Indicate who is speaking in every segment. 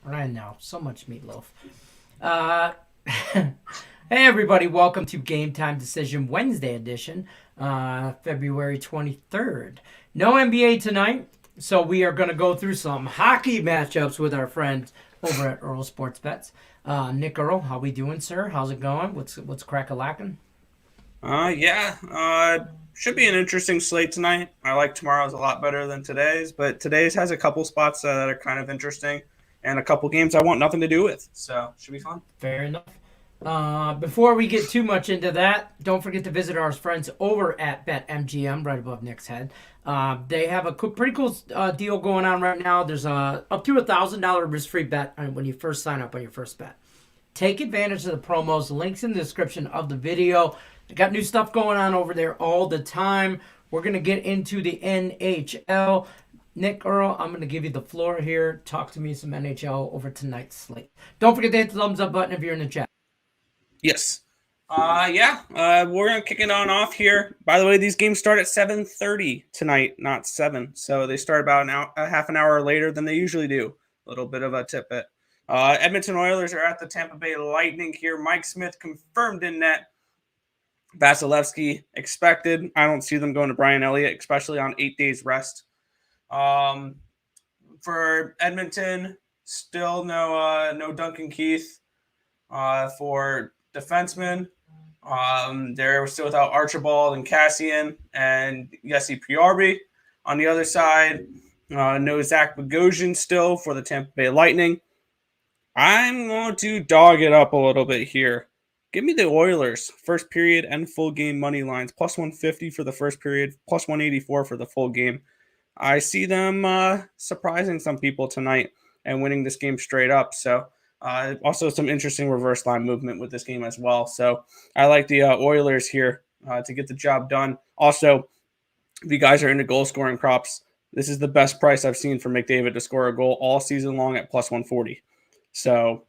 Speaker 1: I know. So much meatloaf. Uh, hey, everybody. Welcome to Game Time Decision Wednesday edition, February 23rd. No NBA tonight, so we are going to go through some hockey matchups with our friends over at Earl Sports Bets. Nick Earl, how we doing, sir? How's it going? What's crack-a-lackin'?
Speaker 2: Should be an interesting slate tonight. I like tomorrow's a lot better than today's, but today's has a couple spots that are kind of interesting and a couple games I want nothing to do with. So, should be fun.
Speaker 1: Fair enough. Before we get too much into that, don't forget to visit our friends over at BetMGM, right above Nick's head. They have a pretty cool deal going on right now. There's up to $1,000 risk-free bet when you first sign up on your first bet. Take advantage of the promos. Links in the description of the video. They got new stuff going on over there all the time. We're going to get into the NHL. Nick Earl, I'm going to give you the floor here. Talk to me some NHL over tonight's slate. Don't forget to hit the thumbs up button if you're in the chat.
Speaker 2: Yes. We're gonna kick it on off here. By the way, these games start at 7:30 tonight, not 7. So they start about a half an hour later than they usually do. A little bit of a tidbit. Edmonton Oilers are at the Tampa Bay Lightning here. Mike Smith confirmed in net. Vasilevsky expected. I don't see them going to Brian Elliott, especially on 8 days rest. Um, for Edmonton, still no Duncan Keith. For defensemen, they're still without Archibald and Cassian and Jesse Priorby. On the other side, no Zach Bogosian still for the Tampa Bay Lightning. I'm going to dog it up a little bit here. Give me the Oilers, first period and full game money lines, plus 150 for the first period, plus 184 for the full game. I see them surprising some people tonight and winning this game straight up. So, also some interesting reverse line movement with this game as well. So, I like the Oilers here to get the job done. Also, if you guys are into goal scoring props, this is the best price I've seen for McDavid to score a goal all season long at plus 140. So,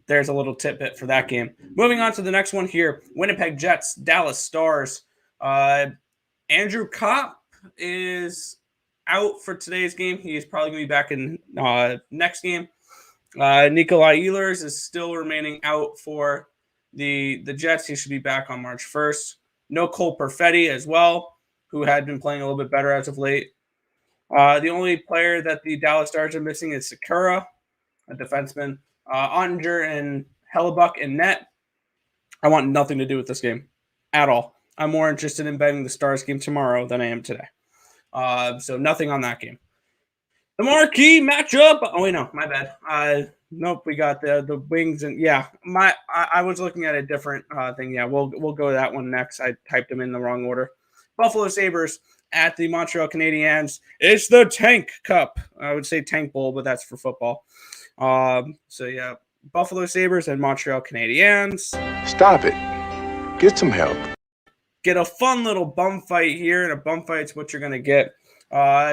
Speaker 2: there's a little tidbit for that game. Moving on to the next one here, Winnipeg Jets, Dallas Stars. Andrew Kopp is out for today's game. He is probably going to be back in next game. Nikolai Ehlers is still remaining out for the Jets. He should be back on March 1st. No Cole Perfetti as well, who had been playing a little bit better as of late. The only player that the Dallas Stars are missing is Sakura, a defenseman. Ottinger and Hellebuck in net. I want nothing to do with this game at all. I'm more interested in betting the Stars game tomorrow than I am today. So nothing on that game. The marquee matchup. Oh wait, no, my bad. Nope, we got the Wings and I was looking at a different thing. Yeah, we'll go to that one next. I typed them in the wrong order. Buffalo Sabres at the Montreal Canadiens. It's the Tank Cup. I would say Tank Bowl, but that's for football. Buffalo Sabres and Montreal Canadiens.
Speaker 3: Stop it. Get some help.
Speaker 2: Get a fun little bum fight here, and a bum fight's what you're going to get.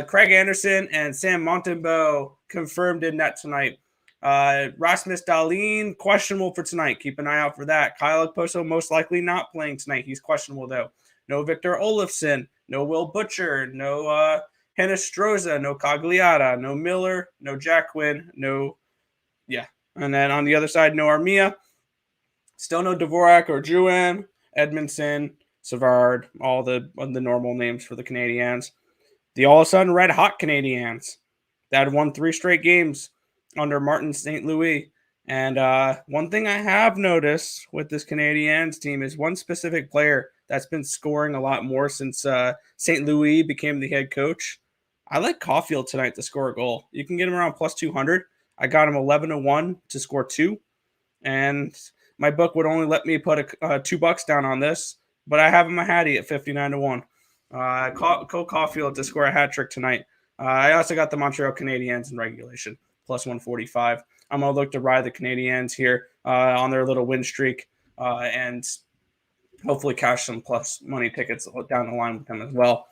Speaker 2: Craig Anderson and Sam Montembeault confirmed in net tonight. Rasmus Dahlin, questionable for tonight. Keep an eye out for that. Kyle Okposo most likely not playing tonight. He's questionable, though. No Victor Olofsson. No Will Butcher. No Hinostroza. No Cagliata. No Miller. No Jack Quinn. And then on the other side, no Armia. Still no Dvorak or Juan. Edmondson. Savard. All the normal names for the Canadiens. The all-of-a-sudden red-hot Canadiens that had won 3 straight games under Martin St. Louis. And one thing I have noticed with this Canadiens team is one specific player that's been scoring a lot more since St. Louis became the head coach. I like Caulfield tonight to score a goal. You can get him around plus 200. I got him 11-1 to score 2. And my book would only let me put $2 down on this, but I have him a hattie at 59-1. Cole Caulfield to score a hat trick tonight. I also got the Montreal Canadiens in regulation, plus 145. I'm going to look to ride the Canadiens here on their little win streak and hopefully cash some plus money tickets down the line with them as well.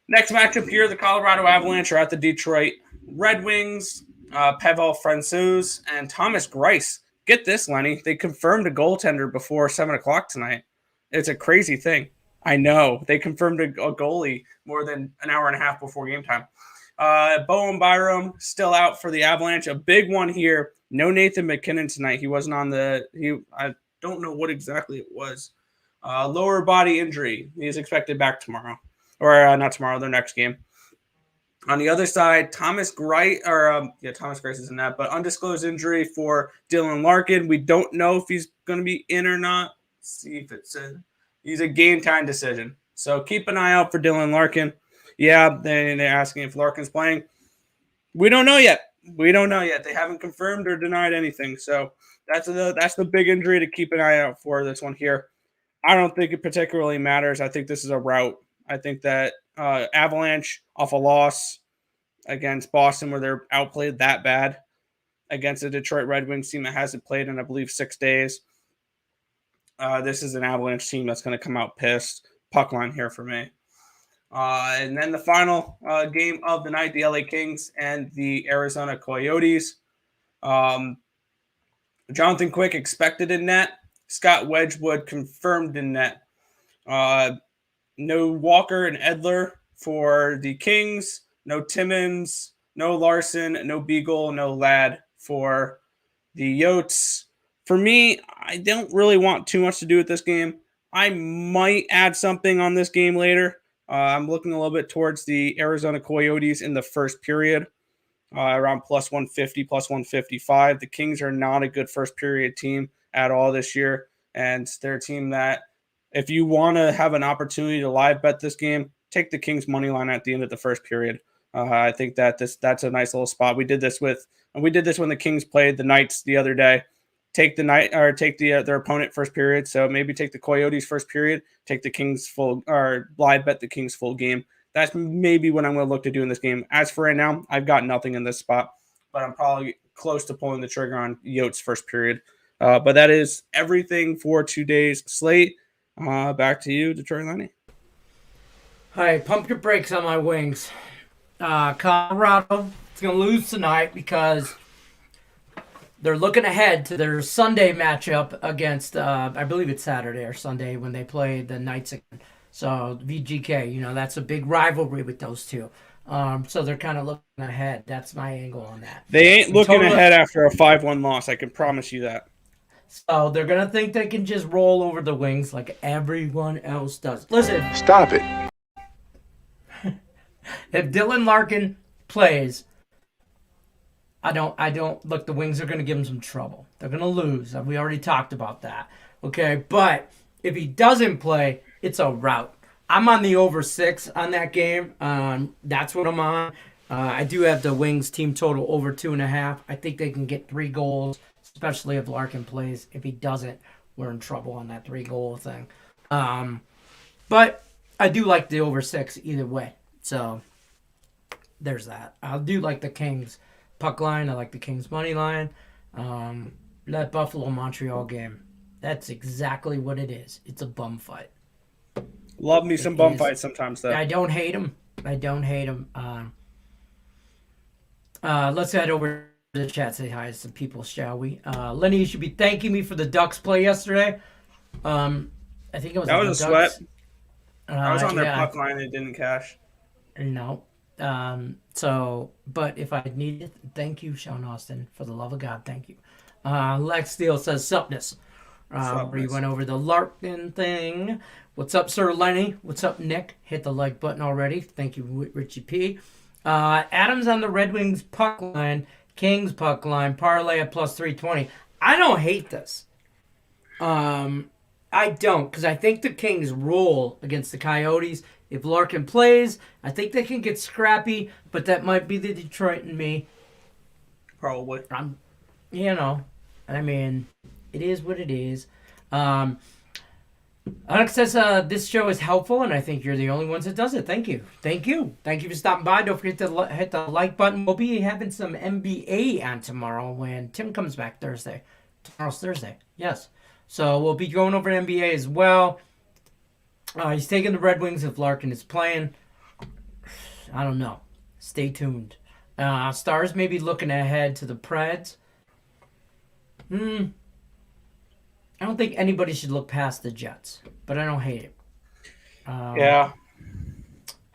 Speaker 2: Next matchup here, the Colorado Avalanche are at the Detroit Red Wings. Pavel Francouz and Thomas Greiss. Get this, Lenny. They confirmed a goaltender before 7 o'clock tonight. It's a crazy thing. I know. They confirmed a goalie more than an hour and a half before game time. Bowen Byram still out for the Avalanche. A big one here. No Nathan McKinnon tonight. He wasn't on I don't know what exactly it was. Lower body injury. He's expected back tomorrow. Or not tomorrow, their next game. On the other side, Thomas Grice is in that, but undisclosed injury for Dylan Larkin. We don't know if he's going to be in or not. Let's see if it says he's a game time decision. So keep an eye out for Dylan Larkin. Yeah, they're asking if Larkin's playing. We don't know yet. They haven't confirmed or denied anything. So that's the big injury to keep an eye out for this one here. I don't think it particularly matters. I think this is a rout. I think that Avalanche off a loss against Boston where they're outplayed that bad against the Detroit Red Wings team that hasn't played in, I believe, 6 days. This is an Avalanche team that's going to come out pissed. Puck line here for me. And then the final game of the night, the LA Kings and the Arizona Coyotes. Jonathan Quick expected in net. Scott Wedgwood confirmed in net. No Walker and Edler for the Kings. No Timmins. No Larson. No Beagle. No Ladd for the Yotes. For me, I don't really want too much to do with this game. I might add something on this game later. I'm looking a little bit towards the Arizona Coyotes in the first period, around plus 150, plus 155. The Kings are not a good first period team at all this year, and they're a team that if you want to have an opportunity to live bet this game, take the Kings money line at the end of the first period. I think that that's a nice little spot. We did this when the Kings played the Knights the other day. Take their opponent first period. So maybe take the Coyotes first period, take the Kings full or live bet the Kings full game. That's maybe what I'm going to look to do in this game. As for right now, I've got nothing in this spot, but I'm probably close to pulling the trigger on Yotes first period. But that is everything for today's slate. Back to you, Detroit Lenny.
Speaker 1: All right, pump your brakes on my Wings. Colorado is going to lose tonight because they're looking ahead to their Sunday matchup against, I believe it's Saturday or Sunday when they play the Knights again. So VGK, that's a big rivalry with those two. So they're kind of looking ahead. That's my angle on that.
Speaker 2: They ain't looking ahead after a 5-1 loss. I can promise you that.
Speaker 1: So they're going to think they can just roll over the Wings like everyone else does. Listen.
Speaker 3: Stop it.
Speaker 1: If Dylan Larkin plays, I don't look, the Wings are going to give him some trouble. They're going to lose. We already talked about that. Okay, but if he doesn't play, it's a rout. I'm on the over 6 on that game. That's what I'm on. I do have the Wings team total over 2.5. I think they can get 3 goals, especially if Larkin plays. If he doesn't, we're in trouble on that 3-goal thing. But I do like the over 6 either way. So there's that. I do like the Kings puck line. I like the Kings money line. That Buffalo Montreal game, that's exactly what it is. It's a bum fight.
Speaker 2: Love me some bum fights sometimes, though.
Speaker 1: I don't hate them. Let's head over to the chat, say hi to some people, shall we? Lenny, you should be thanking me for the Ducks play yesterday. I think it was
Speaker 2: that
Speaker 1: on
Speaker 2: was
Speaker 1: the
Speaker 2: a
Speaker 1: Ducks.
Speaker 2: sweat. I was on their puck line. It didn't cash.
Speaker 1: No. But if I need it, thank you, Sean Austin. For the love of God, thank you. Lex Steele says, Supness. Where you went over the Larkin thing. What's up, Sir Lenny? What's up, Nick? Hit the like button already. Thank you, Richie P. Adams on the Red Wings puck line. Kings puck line. Parlay at plus 320. I don't hate this. I don't, because I think the Kings roll against the Coyotes. If Larkin plays, I think they can get scrappy, but that might be the Detroit in me.
Speaker 2: Probably.
Speaker 1: It is what it is. Alex says this show is helpful, and I think you're the only ones that does it. Thank you. Thank you for stopping by. Don't forget to hit the like button. We'll be having some NBA on tomorrow when Tim comes back Thursday. Tomorrow's Thursday. Yes. So we'll be going over NBA as well. He's taking the Red Wings if Larkin is playing. I don't know. Stay tuned. Stars may be looking ahead to the Preds. I don't think anybody should look past the Jets, but I don't hate it.
Speaker 2: Yeah.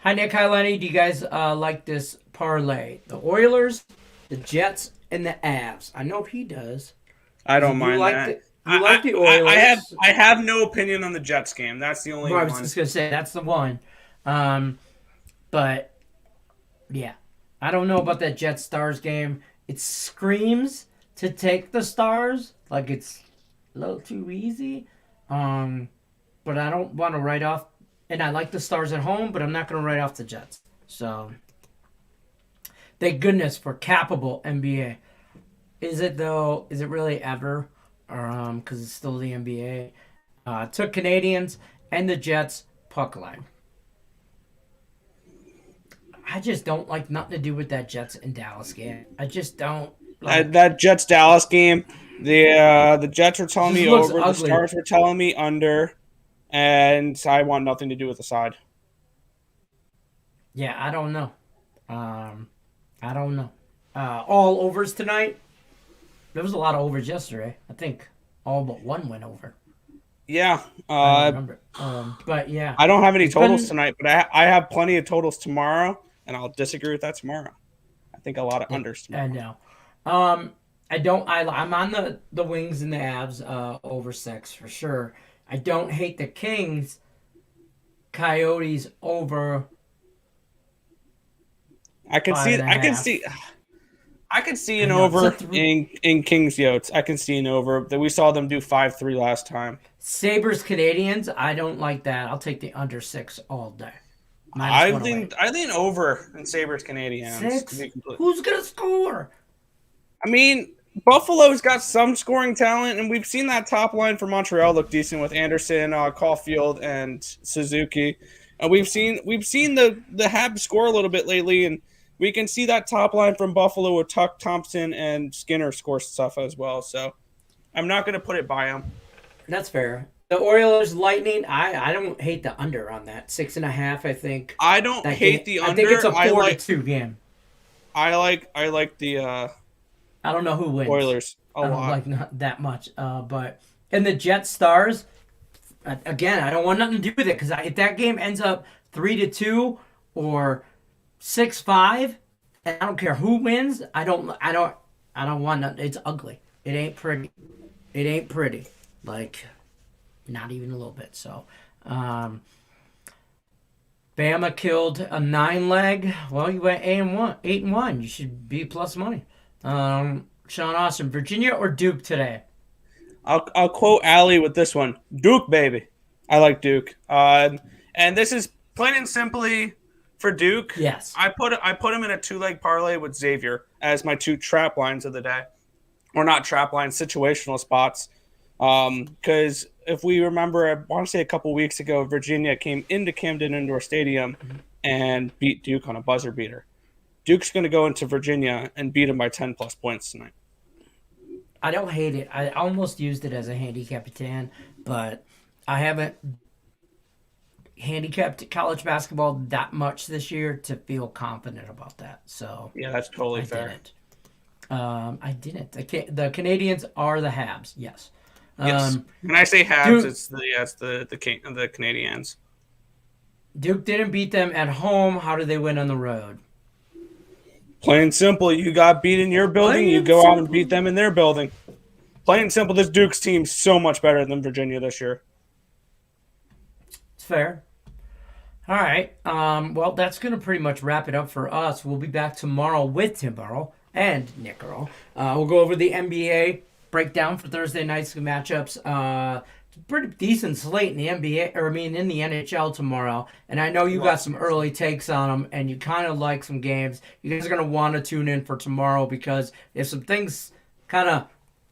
Speaker 1: Hi, Nick. Hi, Lenny. Do you guys like this parlay? The Oilers, the Jets, and the Avs. I know he does.
Speaker 2: I don't
Speaker 1: You
Speaker 2: mind
Speaker 1: like
Speaker 2: that.
Speaker 1: You like the Oilers.
Speaker 2: I have no opinion on the Jets game. That's the only
Speaker 1: Well, I
Speaker 2: one.
Speaker 1: was just gonna say that's the one. But yeah, I don't know about that Jets Stars game. It screams to take the Stars, like it's a little too easy. But I don't want to write off. And I like the Stars at home, but I'm not going to write off the Jets. So, thank goodness for capable NBA. Is it though? Is it really ever? Because it's still the NBA. Took Canadiens and the Jets puck line. I just don't like nothing to do with that Jets and Dallas game. I just don't. Like,
Speaker 2: That Jets Dallas game, the Jets were telling me over,
Speaker 1: ugly.
Speaker 2: the Stars were telling me under, and I want nothing to do with the side.
Speaker 1: Yeah, I don't know. I don't know. All overs tonight. There was a lot of overs yesterday. I think all but one went over.
Speaker 2: Yeah,
Speaker 1: I don't remember. But yeah,
Speaker 2: I don't have any totals tonight, but I have plenty of totals tomorrow, and I'll disagree with that tomorrow. I think a lot of unders tomorrow.
Speaker 1: I know. I'm on the Wings and the Avs over 6 for sure. I don't hate the Kings, Coyotes over.
Speaker 2: I can see an over in Kings Yotes. I can see an over that we saw them do 5-3 last time.
Speaker 1: Sabres Canadiens, I don't like that. I'll take the under 6 all day.
Speaker 2: I think over in Sabres Canadiens.
Speaker 1: 6? Who's gonna score?
Speaker 2: I mean, Buffalo's got some scoring talent, and we've seen that top line for Montreal look decent with Anderson, Caulfield, and Suzuki. And we've seen the Habs score a little bit lately, and we can see that top line from Buffalo with Tuck, Thompson, and Skinner score stuff as well. So I'm not going to put it by them.
Speaker 1: That's fair. The Oilers Lightning, I don't hate the under on that 6.5. I think
Speaker 2: I don't hate the under.
Speaker 1: I think it's a 4-2 game.
Speaker 2: I like the.
Speaker 1: I don't know who wins.
Speaker 2: Oilers a lot.
Speaker 1: I don't like not that much. But in the Jets Stars, again, I don't want nothing to do with it because if that game ends up 3-2 or 6-5, and I don't care who wins. I don't want nothing. It's ugly. It ain't pretty. It ain't pretty. Like, not even a little bit. So, Bama killed a 9-leg. Well, you went 8-1. You should be plus money. Sean Austin, Virginia or Duke today?
Speaker 2: I'll quote Allie with this one. Duke, baby. I like Duke. And this is plain and simply for Duke.
Speaker 1: Yes.
Speaker 2: I put him in a 2-leg parlay with Xavier as my 2 trap lines of the day. Or not trap lines, situational spots. Because if we remember, I want to say a couple weeks ago, Virginia came into Camden Indoor Stadium and beat Duke on a buzzer beater. Duke's going to go into Virginia and beat them by 10-plus points tonight.
Speaker 1: I don't hate it. I almost used it as a handicap 10, but I haven't handicapped college basketball that much this year to feel confident about that. So
Speaker 2: yeah, that's totally fair.
Speaker 1: I didn't. The Canadiens are the Habs. Yes.
Speaker 2: Yes. When I say Habs, it's the Canadiens.
Speaker 1: Duke didn't beat them at home. How did they win on the road?
Speaker 2: Plain and simple, you got beat in your building, you go out and beat them in their building. Plain and simple, this Duke's team's so much better than Virginia this year.
Speaker 1: It's fair. All right. Well, that's going to pretty much wrap it up for us. We'll be back tomorrow with Tim Burrow and Nick Earl. We'll go over the NBA breakdown for Thursday night's matchups. Pretty decent slate in the NBA, in the NHL tomorrow. And I know you got some early takes on them, and you kind of like some games. You guys are going to want to tune in for tomorrow because if some things kind of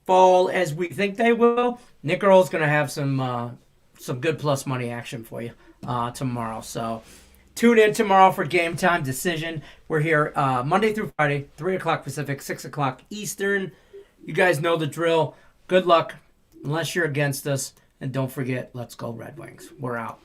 Speaker 1: fall as we think they will, Nick Earl's going to have some good plus money action for you tomorrow. So tune in tomorrow for Game Time Decision. We're here Monday through Friday, 3 o'clock Pacific, 6 o'clock Eastern. You guys know the drill. Good luck, unless you're against us. And don't forget, let's go Red Wings. We're out.